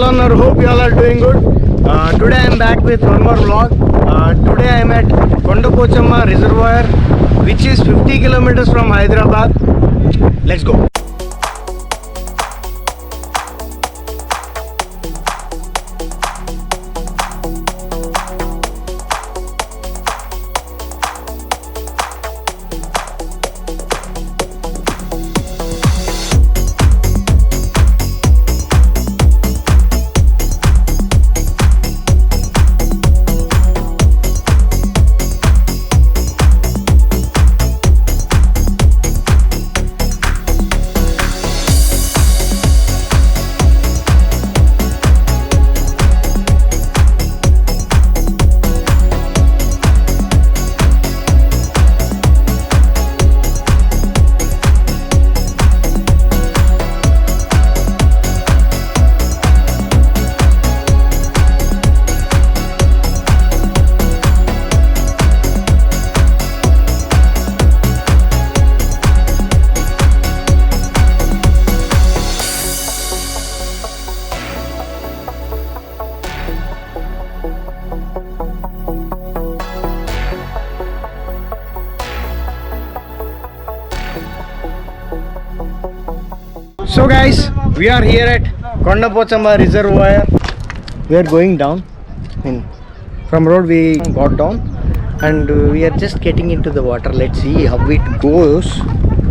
Alannar. Hope you all are doing good. Today I am back with one more vlog. Today I am at Kondapochamma Reservoir, which is 50 kilometers from Hyderabad. Let's go. So guys, we are here at Kondapochamma Reservoir. We are going down. From road we got down and we are just getting into the water. Let's see how it goes.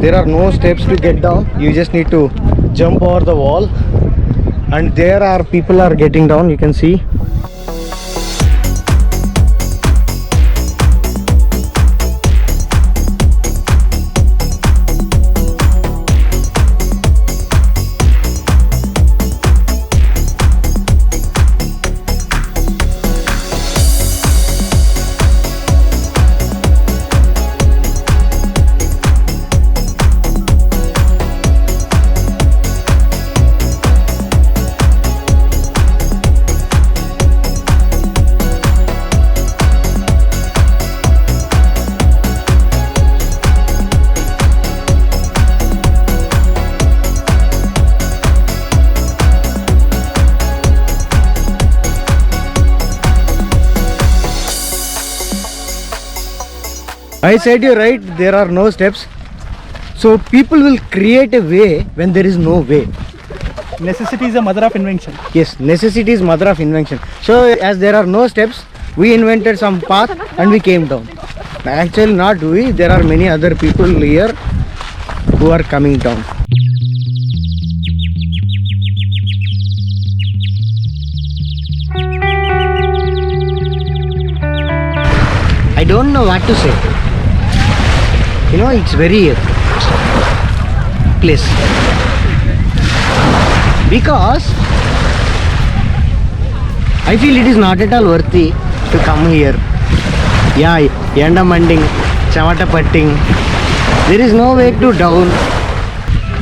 There are no steps to get down. You just need to jump over the wall. And there are people are getting down. You can see. I said you right, there are no steps. So people will create a way when there is no way. Necessity is the mother of invention. Yes, necessity is mother of invention. So as there are no steps, we invented some path and we came down. Actually not we, there are many other people here who are coming down. I don't know what to say. You know, it's very place because I feel it is not at all worthy to come here. Yeah, yanda manding, chamata patting. There is no way to down.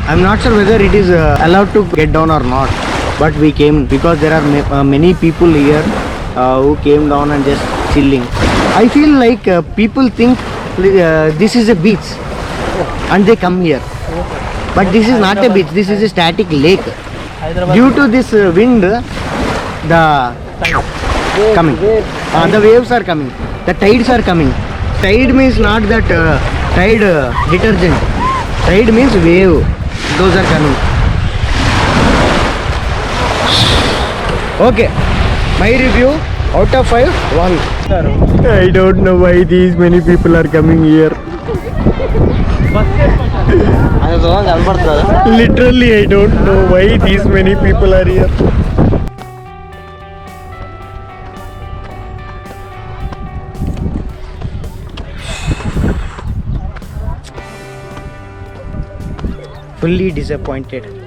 I'm not sure whether it is allowed to get down or not. But we came because there are many people here who came down and just chilling. I feel like people think this is a beach and they come here, but this is not a beach, this is a static lake. Due to this wind, the waves are coming, the tides are coming. Tide means not that tide detergent, tide means wave, those are coming. Okay, my review out of 5, 1. I don't know why these many people are coming here. Literally, I don't know why these many people are here. Fully disappointed.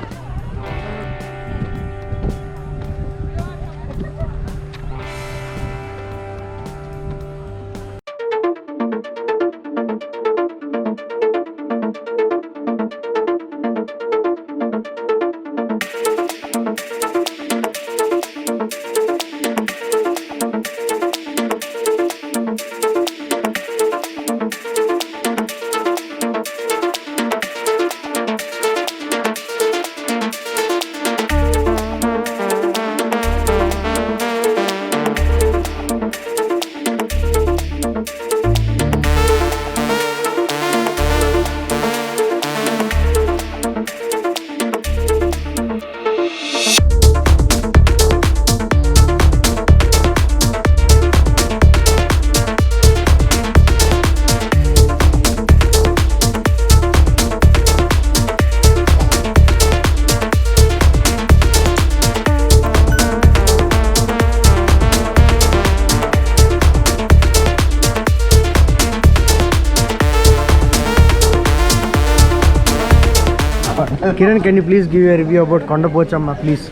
Kiran, can you please give a review about Kondapochamma, please?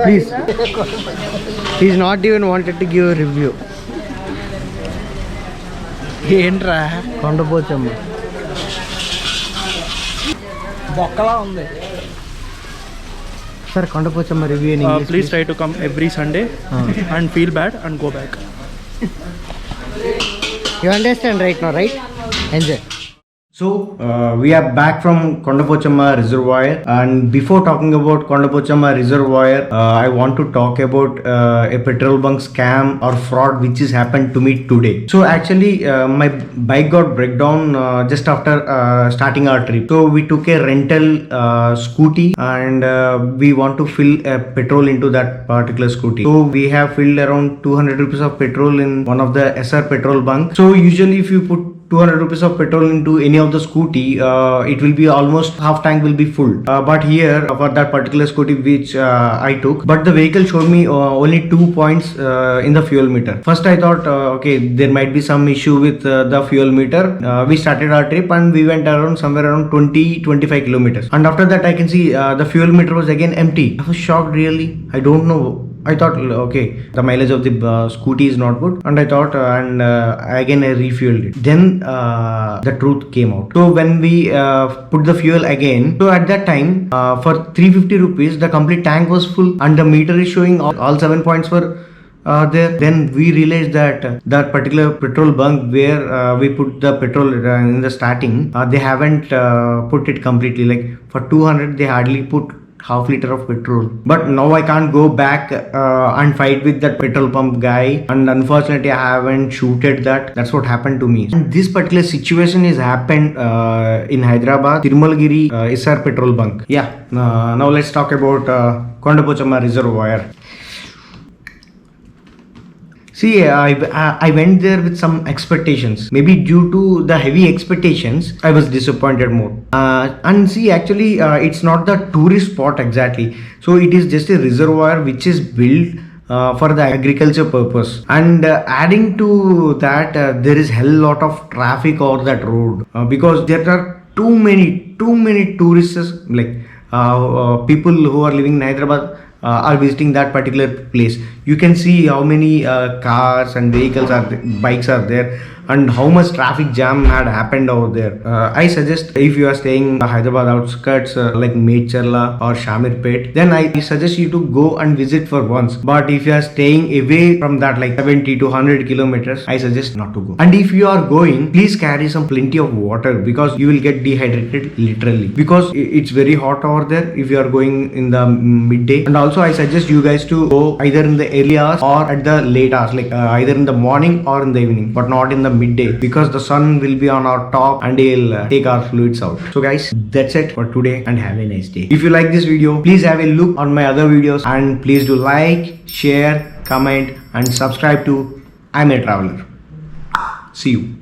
Please. He's not even wanted to give a review. ఏంట్రా Kondapochamma. బొక్కలా ఉంది. Sir, Kondapochamma review in English. Please try to come every Sunday and feel bad and go back. You understand right now, right? Enjoy. So we are back from Kondapochamma Reservoir, and before talking about Kondapochamma Reservoir, I want to talk about a petrol bunk scam or fraud which has happened to me today. So actually my bike got breakdown just after starting our trip. So we took a rental scooty, and we want to fill petrol into that particular scooty. So we have filled around 200 rupees of petrol in one of the SR petrol bunk. So usually if you put 200 rupees of petrol into any of the scooty, it will be almost half tank will be full. But here for that particular scooty which I took, but the vehicle showed me only 2 points in the fuel meter. First I thought okay, there might be some issue with the fuel meter. We started our trip and we went around somewhere around 20-25 kilometers, and after that I can see the fuel meter was again empty. I was shocked, really. I don't know. I thought okay, the mileage of the scooty is not good, and I thought and again I refueled it. Then the truth came out. So when we put the fuel again, so at that time for 350 rupees the complete tank was full, and the meter is showing all 7 points were there. Then we realized that that particular petrol bunk where we put the petrol in the starting, they haven't put it completely. Like for 200 they hardly put half liter of petrol. But now I can't go back and fight with that petrol pump guy, and unfortunately I haven't shooted that. That's what happened to me. And this particular situation is happened in Hyderabad, Tirumalagiri SR petrol bunk. Yeah, now let's talk about Kondapochamma Reservoir. See, I went there with some expectations. Maybe due to the heavy expectations, I was disappointed more. And see, actually, it's not the tourist spot exactly. So it is just a reservoir which is built for the agriculture purpose. And adding to that, there is hell lot of traffic over that road because there are too many tourists, like people who are living in Hyderabad. Are visiting that particular place. You can see how many cars and vehicles bikes are there, and how much traffic jam had happened over there. I suggest if you are staying in Hyderabad outskirts like Medcherla or Shamirpet, then I suggest you to go and visit for once. But if you are staying away from that, like 70 to 100 kilometers, I suggest not to go. And if you are going, please carry some plenty of water, because you will get dehydrated literally, because it's very hot over there if you are going in the midday. And also I suggest you guys to go either in the early hours or at the late hours, like either in the morning or in the evening, but not in the midday, because the sun will be on our top and he'll take our fluids out. So guys, that's it for today, and have a nice day. If you like this video, please have a look on my other videos, and please do like, share, comment and subscribe to I'm a Traveler. See you.